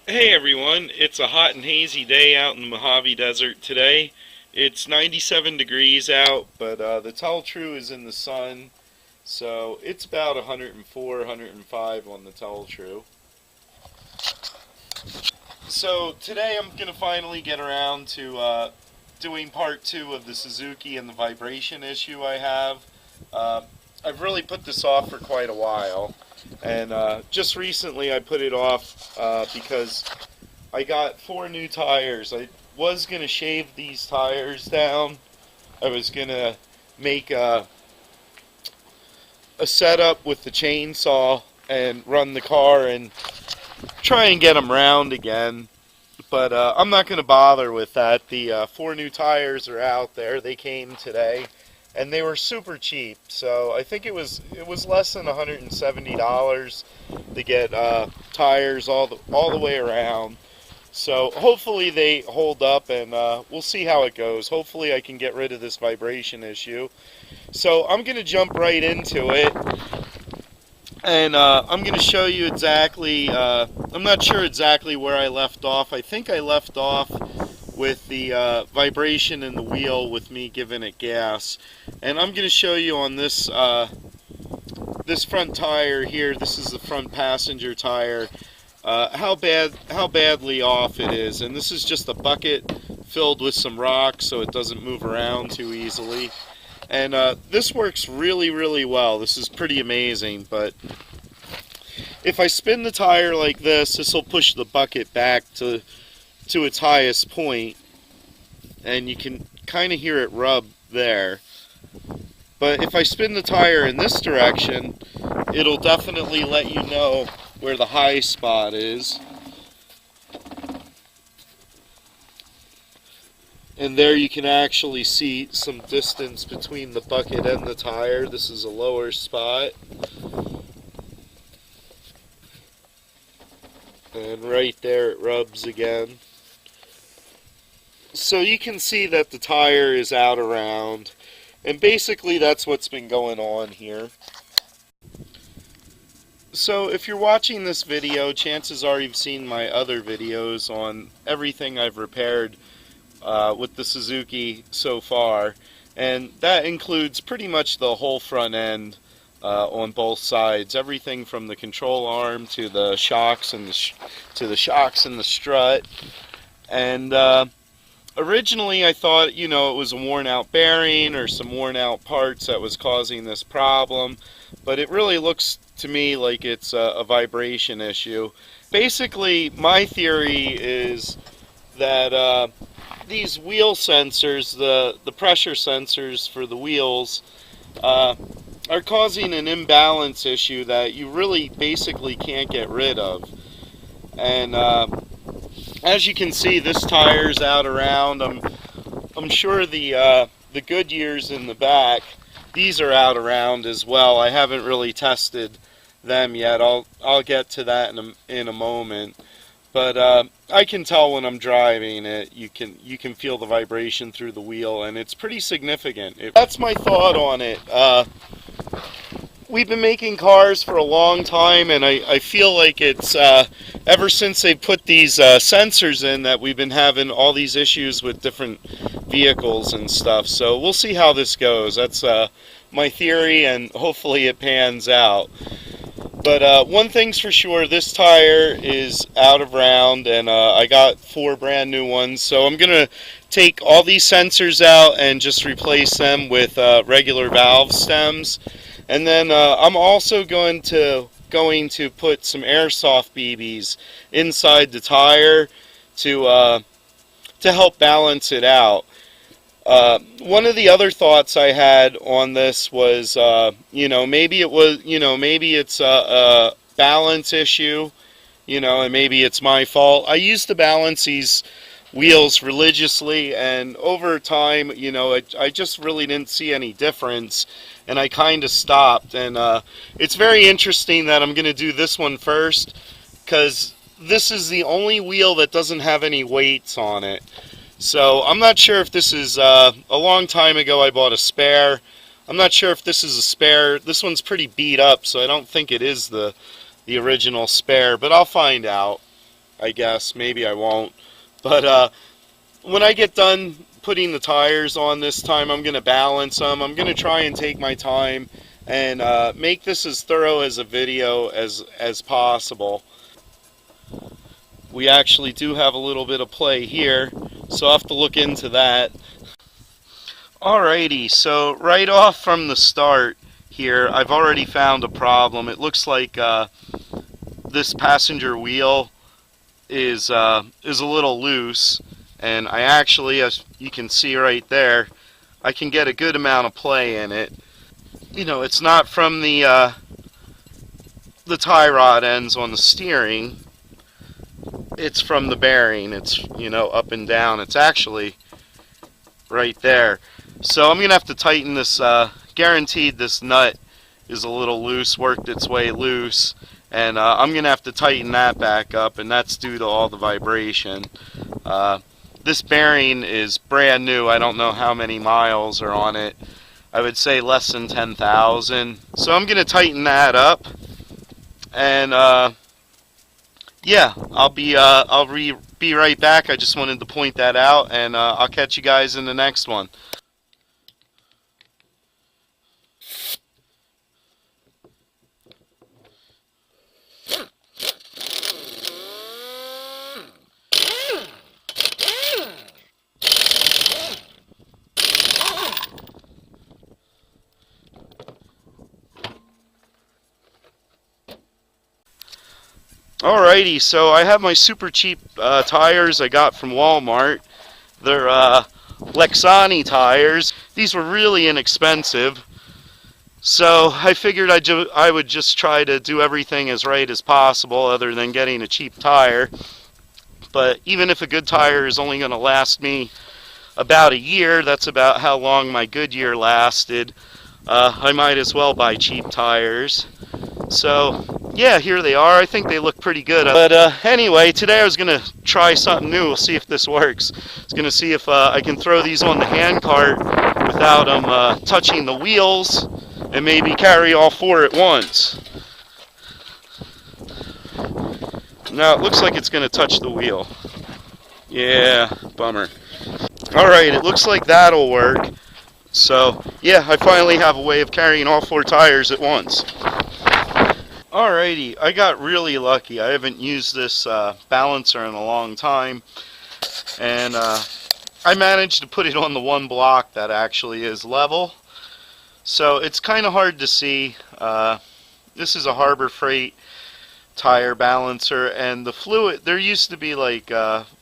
Hey everyone, it's a hot and hazy day out in the Mojave Desert today. It's 97 degrees out, but the Teltru is in the sun, so it's about 104, 105 on the Teltru. So today I'm going to finally get around to doing part 2 of the Suzuki and the vibration issue I have. Uh, I've really put this off for quite a while, and just recently I put it off because I got 4 new tires. I was going to shave these tires down. I was going to make a setup with the chainsaw and run the car and try and get them round again. But I'm not going to bother with that. The 4 new tires are out there. They came today, and they were super cheap. So I think it was less than $170 to get tires all the way around. So hopefully they hold up, and we'll see how it goes. Hopefully I can get rid of this vibration issue. So I'm going to jump right into it, and I'm going to show you exactly, I'm not sure exactly where I left off. I think I left off with the vibration in the wheel with me giving it gas. And I'm going to show you on this, this front tire here. This is the front passenger tire. How badly off it is, and this is just a bucket filled with some rocks so it doesn't move around too easily. And this works really well. This is pretty amazing. But if I spin the tire like this will push the bucket back to its highest point, and you can kind of hear it rub there. But if I spin the tire in this direction, it'll definitely let you know where the high spot is. And there you can actually see some distance between the bucket and the tire. This is a lower spot. And right there it rubs again. So you can see that the tire is out around. And basically that's what's been going on here. So if you're watching this video, chances are you've seen my other videos on everything I've repaired with the Suzuki so far, and that includes pretty much the whole front end on both sides, everything from the control arm to the shocks and the strut. And originally I thought, you know, it was a worn out bearing or some worn out parts that was causing this problem, but it really looks to me like it's a vibration issue. Basically, my theory is that these wheel sensors, the pressure sensors for the wheels, are causing an imbalance issue that you really basically can't get rid of. And as you can see, this tire's out around. I'm sure the Goodyears in the back, these are out around as well. I haven't really tested them yet. I'll get to that in a moment. But I can tell when I'm driving it. You can feel the vibration through the wheel, and it's pretty significant. That's my thought on it. We've been making cars for a long time, and I feel like it's ever since they put these sensors in that we've been having all these issues with different vehicles and stuff. So we'll see how this goes. That's my theory, and hopefully it pans out. But one thing's for sure, this tire is out of round, and I got 4 brand new ones. So I'm going to take all these sensors out and just replace them with regular valve stems. And then I'm also going to put some airsoft BBs inside the tire to help balance it out. One of the other thoughts I had on this was, maybe it's a balance issue, and maybe it's my fault. I used to balance these wheels religiously, and over time, I just really didn't see any difference, and I kind of stopped. And it's very interesting that I'm going to do this one first, because this is the only wheel that doesn't have any weights on it. So I'm not sure if this is, a long time ago I bought a spare. I'm not sure if this is a spare. This one's pretty beat up, so I don't think it is the original spare, but I'll find out. I guess. Maybe I won't. But when I get done putting the tires on this time, I'm going to balance them. I'm going to try and take my time and make this as thorough as a video as possible. We actually do have a little bit of play here, so I'll have to look into that. Alrighty, so right off from the start here, I've already found a problem. It looks like this passenger wheel is a little loose, and I actually, as you can see right there, I can get a good amount of play in it. You know, it's not from the tie rod ends on the steering. It's from the bearing. It's, you know, up and down. It's actually right there. So I'm gonna have to tighten this. Guaranteed this nut is a little loose, worked its way loose, and I'm gonna have to tighten that back up, and that's due to all the vibration. This bearing is brand new. I don't know how many miles are on it. I would say less than 10,000. So I'm gonna tighten that up, and yeah, I'll be right back. I just wanted to point that out, and I'll catch you guys in the next one. Alrighty, so I have my super cheap tires I got from Walmart. They're Lexani tires. These were really inexpensive, so I figured I would just try to do everything as right as possible other than getting a cheap tire. But even if a good tire is only going to last me about a year, that's about how long my Goodyear lasted, I might as well buy cheap tires. So yeah, here they are. I think they look pretty good. But anyway, today I was going to try something new. We'll see if this works. I was going to see if I can throw these on the handcart without them touching the wheels, and maybe carry all four at once. Now it looks like it's going to touch the wheel. Yeah, bummer. Alright, it looks like that'll work. So yeah, I finally have a way of carrying all four tires at once. Alrighty, I got really lucky. I haven't used this balancer in a long time, and I managed to put it on the one block that actually is level. So it's kind of hard to see. This is a Harbor Freight tire balancer, and the fluid, there used to be like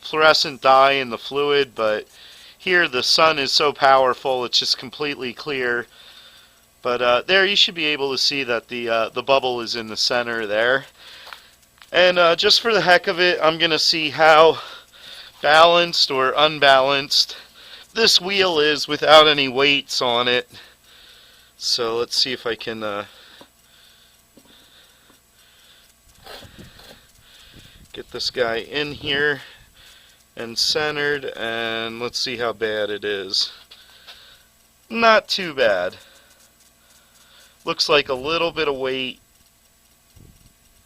fluorescent dye in the fluid, but here the sun is so powerful it's just completely clear. But there you should be able to see that the bubble is in the center there. And just for the heck of it, I'm going to see how balanced or unbalanced this wheel is without any weights on it. So let's see if I can get this guy in here and centered, and let's see how bad it is. Not too bad. Looks like a little bit of weight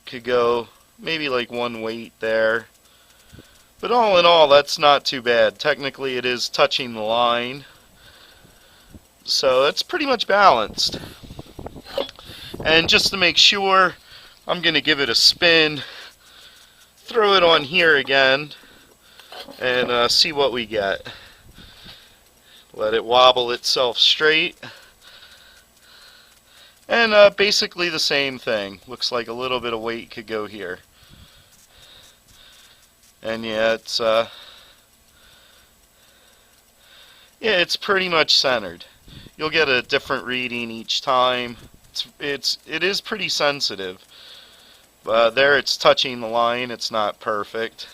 could go, maybe like one weight there. But all in all, that's not too bad. Technically it is touching the line. So it's pretty much balanced. And just to make sure, I'm going to give it a spin, throw it on here again, and see what we get. Let it wobble itself straight. And basically the same thing. Looks like a little bit of weight could go here. And yeah, it's pretty much centered. You'll get a different reading each time. It is pretty sensitive. There it's touching the line. It's not perfect.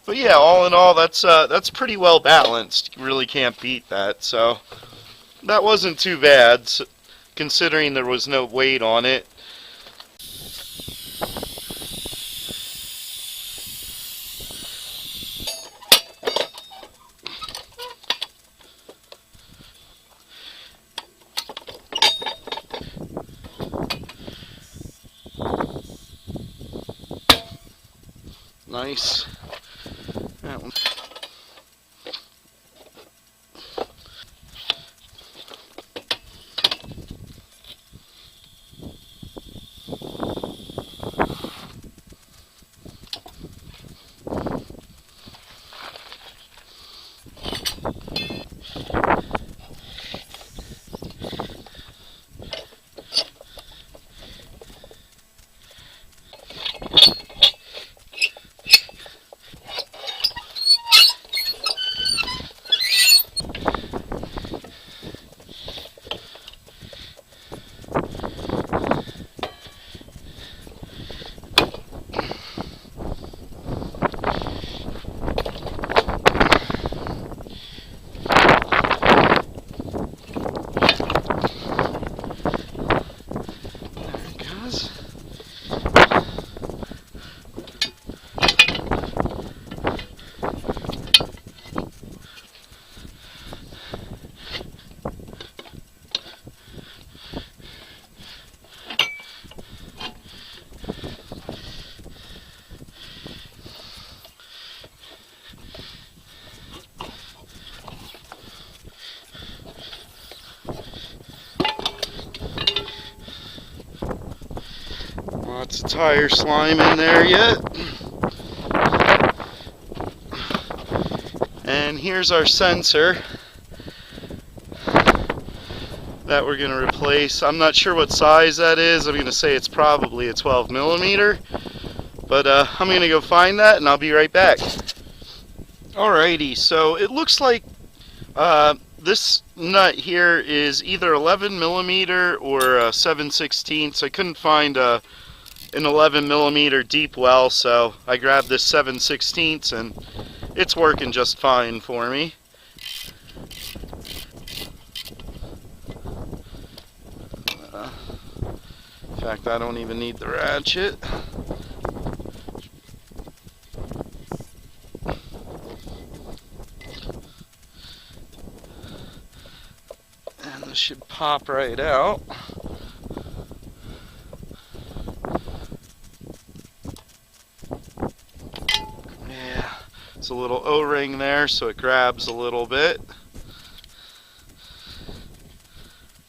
But yeah, all in all, that's pretty well balanced. You really can't beat that. So that wasn't too bad, considering there was no weight on it. nice. That one. Lots of tire slime in there yet. And here's our sensor that we're going to replace. I'm not sure what size that is. I'm going to say it's probably a 12 millimeter. But I'm going to go find that and I'll be right back. Alrighty, so it looks like this nut here is either 11 millimeter or 7/16. I couldn't find an 11 millimeter deep well, so I grabbed this 7/16 and it's working just fine for me. In fact, I don't even need the ratchet. And this should pop right out. Yeah, it's a little O-ring there, so it grabs a little bit.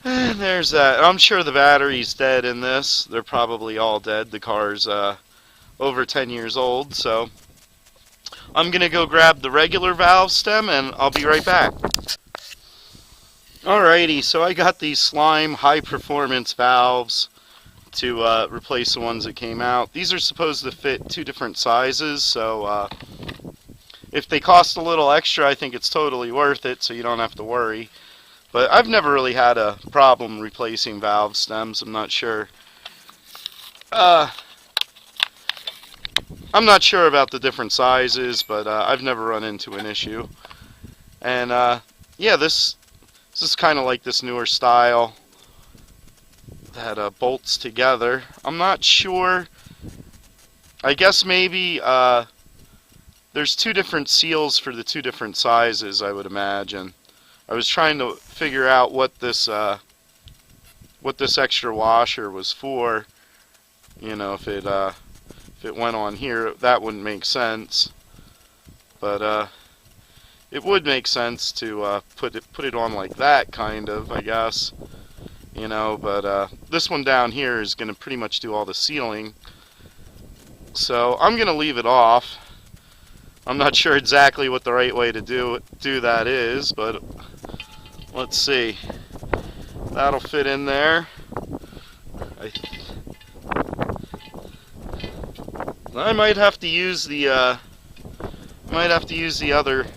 And there's that. I'm sure the battery's dead in this. They're probably all dead. The car's over 10 years old, so I'm gonna go grab the regular valve stem and I'll be right back. Alrighty, so I got these slime high performance valves to replace the ones that came out. These are supposed to fit 2 different sizes, so if they cost a little extra, I think it's totally worth it, so you don't have to worry. But I've never really had a problem replacing valve stems. I'm not sure. I'm not sure about the different sizes, but I've never run into an issue. And yeah, this is kind of like this newer style that bolts together. I'm not sure. I guess maybe there's 2 different seals for the 2 different sizes, I would imagine. I was trying to figure out what this extra washer was for. You know, if it went on here, that wouldn't make sense. But it would make sense to put it on like that, kind of, I guess. You know, but this one down here is going to pretty much do all the sealing. So I'm going to leave it off. I'm not sure exactly what the right way to do that is, but let's see. That'll fit in there. I might have to use the other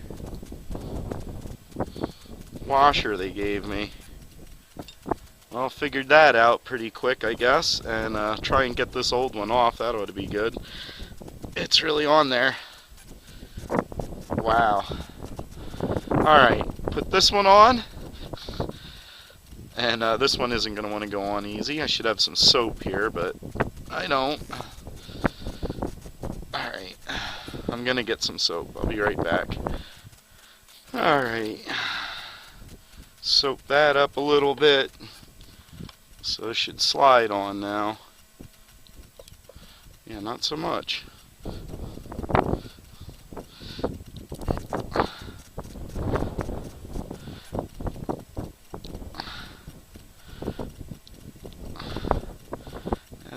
washer they gave me. Well, figured that out pretty quick, I guess, and try and get this old one off. That ought to be good. It's really on there. Wow. Alright, put this one on. And this one isn't going to want to go on easy. I should have some soap here, but I don't. Alright, I'm going to get some soap. I'll be right back. Alright. Soak that up a little bit. So it should slide on now. Yeah, not so much.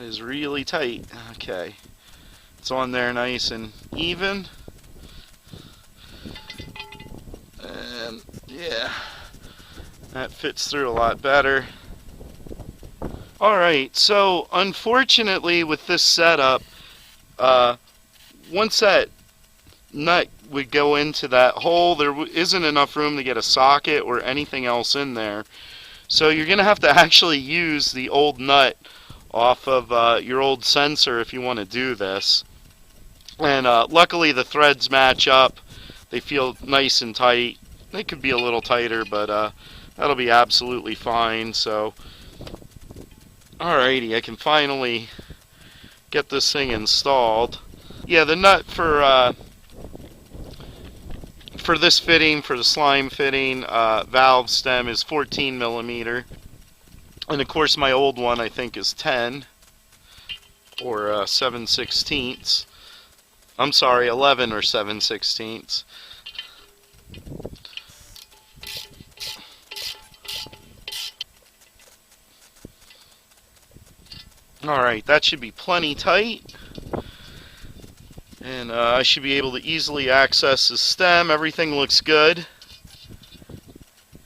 is really tight. Okay. It's on there nice and even. And yeah, that fits through a lot better. Alright, so unfortunately with this setup, once that nut would go into that hole, there isn't enough room to get a socket or anything else in there. So you're going to have to actually use the old nut off of your old sensor if you want to do this. And luckily the threads match up. They feel nice and tight. They could be a little tighter, but that'll be absolutely fine. So, alrighty, I can finally get this thing installed. Yeah, the nut for this fitting, for the slime fitting valve stem, is 14 millimeter, and of course my old one I think is 10 or 7/16. I'm sorry, 11 or 7/16. Alright, that should be plenty tight. And I should be able to easily access the stem. Everything looks good.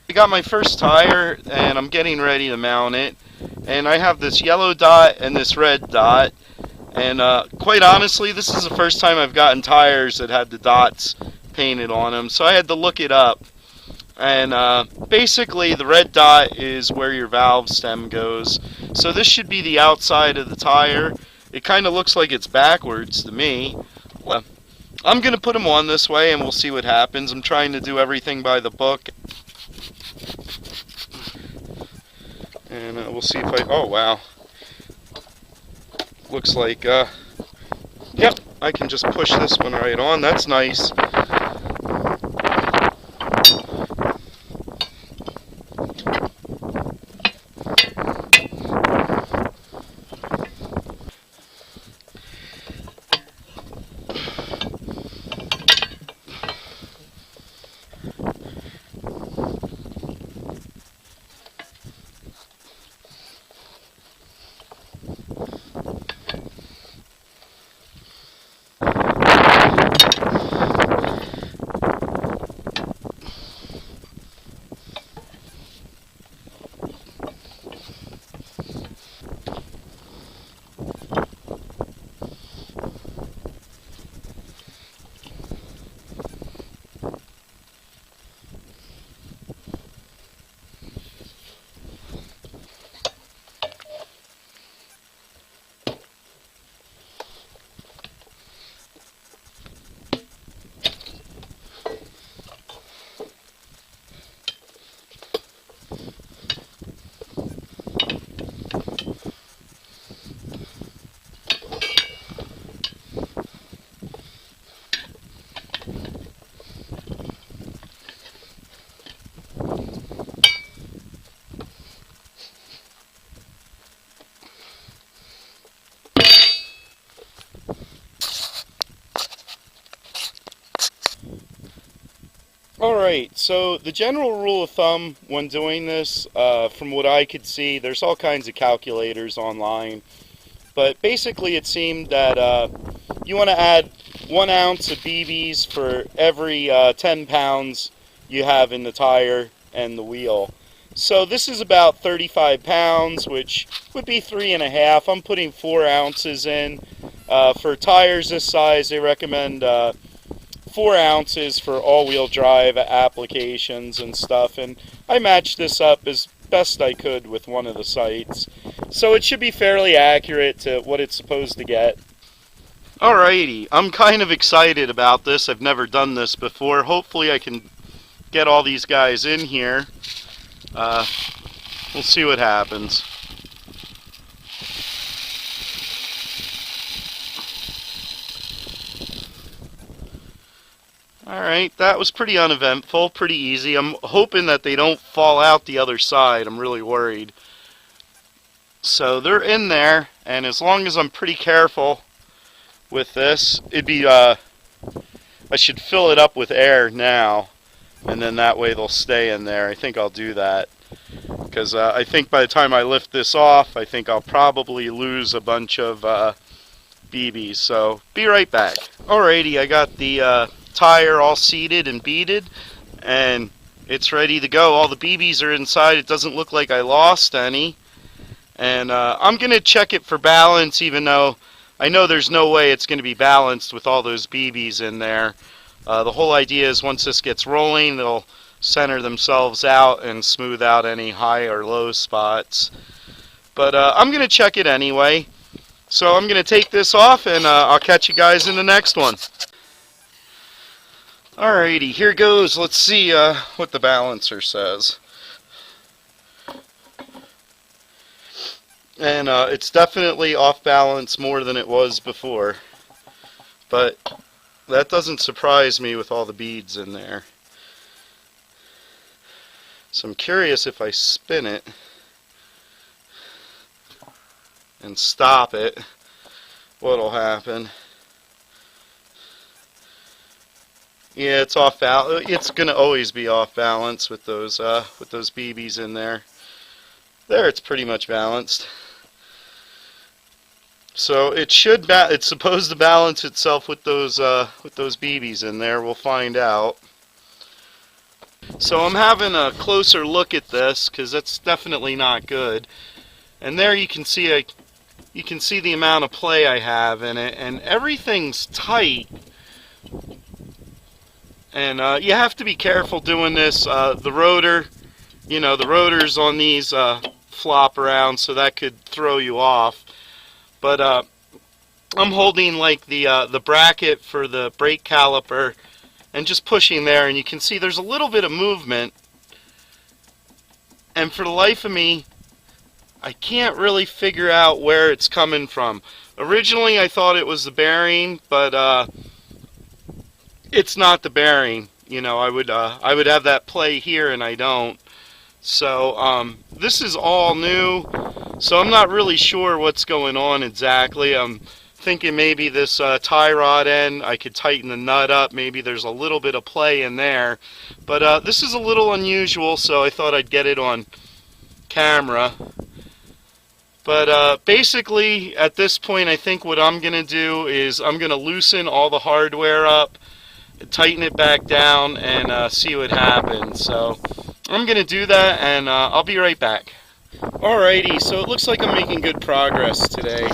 I got my first tire and I'm getting ready to mount it. And I have this yellow dot and this red dot. And quite honestly, this is the first time I've gotten tires that had the dots painted on them. So I had to look it up. And basically the red dot is where your valve stem goes. So this should be the outside of the tire. It kind of looks like it's backwards to me. Well, I'm going to put them on this way and we'll see what happens. I'm trying to do everything by the book. And we'll see if I... Oh, wow. Looks like... Yep, I can just push this one right on. That's nice. Alright, so the general rule of thumb when doing this, from what I could see, there's all kinds of calculators online, but basically it seemed that you want to add 1 ounce of BBs for every 10 pounds you have in the tire and the wheel. So this is about 35 pounds, which would be 3.5. I'm putting 4 ounces in. For tires this size, they recommend 4 ounces for all-wheel drive applications and stuff, and I matched this up as best I could with one of the sites. So it should be fairly accurate to what it's supposed to get. Alrighty, I'm kind of excited about this. I've never done this before. Hopefully I can get all these guys in here. We'll see what happens. Alright, that was pretty uneventful, pretty easy. I'm hoping that they don't fall out the other side. I'm really worried. So they're in there, and as long as I'm pretty careful with this, it'd be, I should fill it up with air now, and then that way they'll stay in there. I think I'll do that, because I think by the time I lift this off, I think I'll probably lose a bunch of BBs. So be right back. Alrighty, I got the tire all seated and beaded, and it's ready to go. All the BBs are inside. It doesn't look like I lost any. And I'm going to check it for balance, even though I know there's no way it's going to be balanced with all those BBs in there. The whole idea is once this gets rolling, they'll center themselves out and smooth out any high or low spots. But I'm going to check it anyway. So I'm going to take this off, and I'll catch you guys in the next one. Alrighty, here goes. Let's see what the balancer says. And it's definitely off balance more than it was before. But that doesn't surprise me with all the beads in there. So I'm curious if I spin it and stop it, what'll happen. Yeah, it's off balance. It's gonna always be off balance with those BBs in there. There, it's pretty much balanced. So it should it's supposed to balance itself with those BBs in there. We'll find out. So I'm having a closer look at this because that's definitely not good. And there you can see the amount of play I have in it, and everything's tight. And you have to be careful doing this. The rotor, the rotors on these flop around, so that could throw you off. But I'm holding like the bracket for the brake caliper and just pushing there, and you can see there's a little bit of movement. And for the life of me, I can't really figure out where it's coming from. Originally I thought it was the bearing, but it's not the bearing. I would have that play here, and I don't. So this is all new, so I'm not really sure what's going on exactly. I'm thinking maybe this tie rod end, I could tighten the nut up. Maybe there's a little bit of play in there, but this is a little unusual, so I thought I'd get it on camera. But basically at this point, I think what I'm gonna do is I'm gonna loosen all the hardware up, tighten it back down, and see what happens. So I'm going to do that, and I'll be right back. Alrighty, so it looks like I'm making good progress today.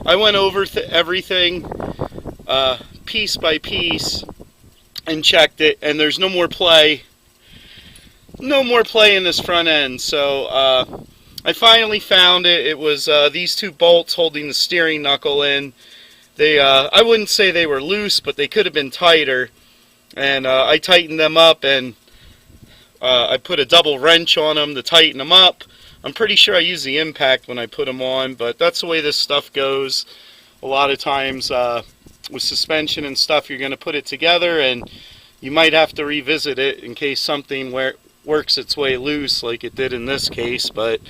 I went over everything piece by piece and checked it, and there's no more play. No more play in this front end. So I finally found it. It was these two bolts holding the steering knuckle in. They, I wouldn't say they were loose, but they could have been tighter. And I tightened them up, and I put a double wrench on them to tighten them up. I'm pretty sure I used the impact when I put them on, but that's the way this stuff goes. A lot of times with suspension and stuff, you're going to put it together, and you might have to revisit it in case something works its way loose like it did in this case. But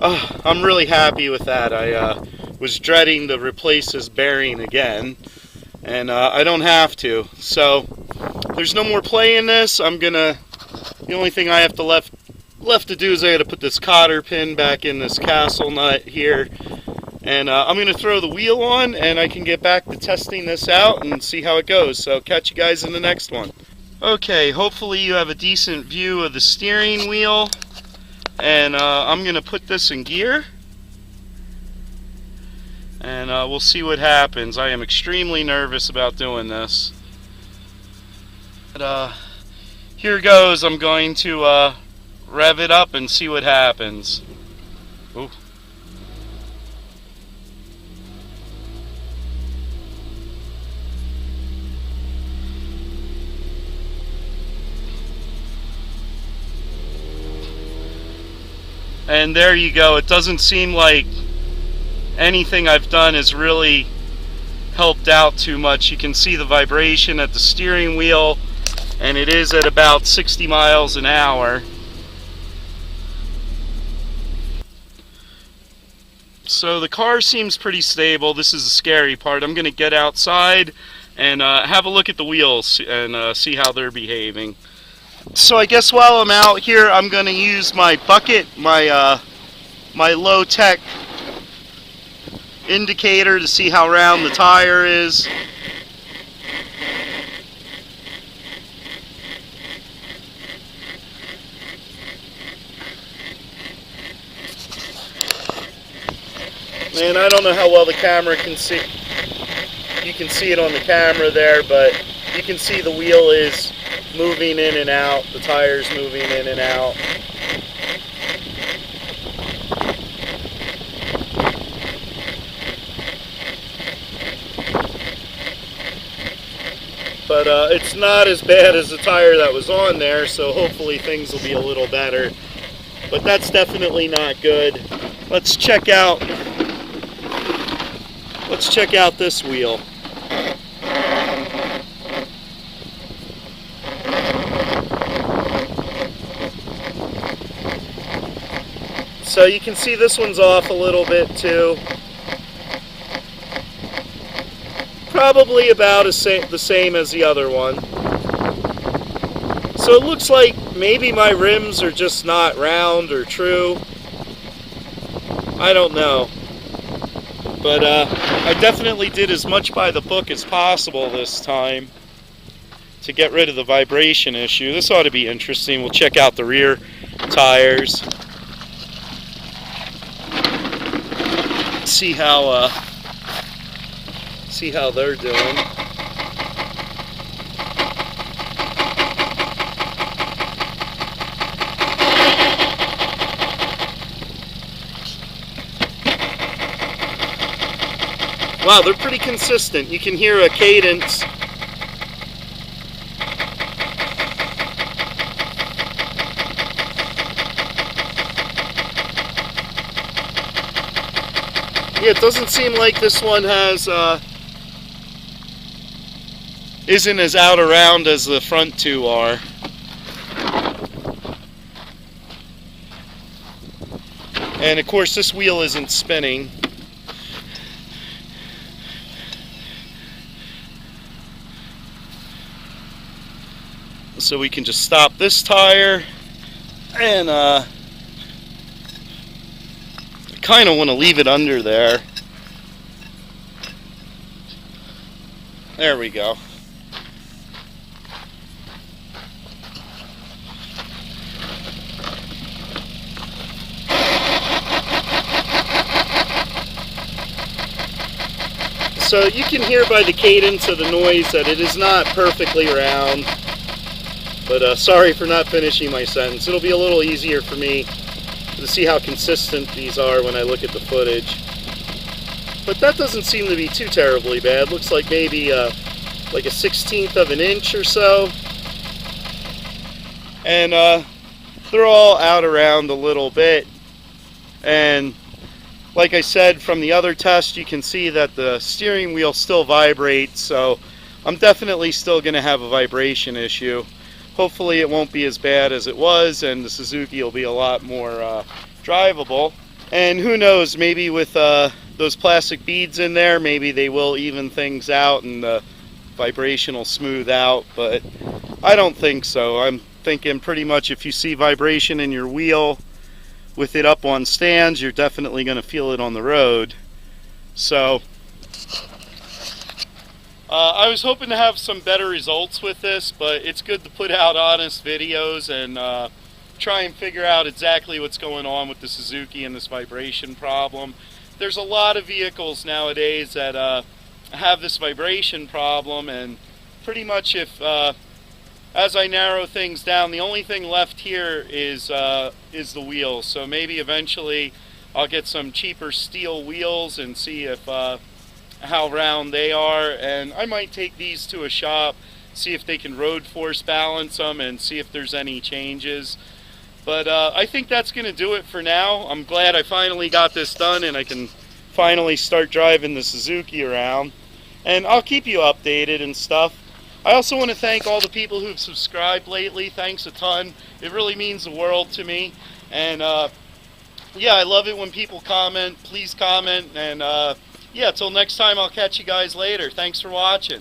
I'm really happy with that. I was dreading to replace this bearing again, and I don't have to. So there's no more play in this. The only thing I have left to do is I got to put this cotter pin back in this castle nut here, and I'm going to throw the wheel on, and I can get back to testing this out and see how it goes. So catch you guys in the next one. Okay, hopefully you have a decent view of the steering wheel, and I'm going to put this in gear, and we'll see what happens. I am extremely nervous about doing this. But here goes. I'm going to rev it up and see what happens. Ooh. And there you go. It doesn't seem like anything I've done has really helped out too much. You can see the vibration at the steering wheel, and it is at about 60 miles an hour. So the car seems pretty stable. This is the scary part. I'm going to get outside and have a look at the wheels and see how they're behaving. So I guess while I'm out here, I'm going to use my bucket, my low-tech indicator to see how round the tire is. Man, I don't know how well the camera can see. You can see it on the camera there, but you can see the wheel is moving in and out, the tire's moving in and out. But it's not as bad as the tire that was on there, so hopefully things will be a little better. But that's definitely not good. Let's check out this wheel. So you can see this one's off a little bit too. Probably about the same as the other one. So it looks like maybe my rims are just not round or true. I don't know. But I definitely did as much by the book as possible this time to get rid of the vibration issue. This ought to be interesting. We'll check out the rear tires. See how they're doing. Wow, they're pretty consistent. You can hear a cadence. Yeah, it doesn't seem like this one has isn't as out around as the front two are. And of course this wheel isn't spinning. So we can just stop this tire, and I kind of want to leave it under there. There we go. So you can hear by the cadence of the noise that it is not perfectly round. But sorry for not finishing my sentence. It'll be a little easier for me to see how consistent these are when I look at the footage. But that doesn't seem to be too terribly bad. Looks like maybe like a 1/16 of an inch or so. And they're all out around a little bit. And like I said, from the other test, you can see that the steering wheel still vibrates. So I'm definitely still going to have a vibration issue. Hopefully it won't be as bad as it was, and the Suzuki will be a lot more drivable. And who knows, maybe with those plastic beads in there, maybe they will even things out and the vibration will smooth out, but I don't think so. I'm thinking pretty much if you see vibration in your wheel with it up on stands, you're definitely going to feel it on the road. So I was hoping to have some better results with this, but it's good to put out honest videos and try and figure out exactly what's going on with the Suzuki and this vibration problem. There's a lot of vehicles nowadays that have this vibration problem, and pretty much if as I narrow things down, the only thing left here is the wheels. So maybe eventually I'll get some cheaper steel wheels and see if how round they are, and I might take these to a shop, see if they can road force balance them and see if there's any changes. But I think that's going to do it for now. I'm glad I finally got this done and I can finally start driving the Suzuki around, and I'll keep you updated and stuff. I also want to thank all the people who've subscribed lately. Thanks a ton. It really means the world to me. And yeah, I love it when people comment. Please comment. And yeah, till next time, I'll catch you guys later. Thanks for watching.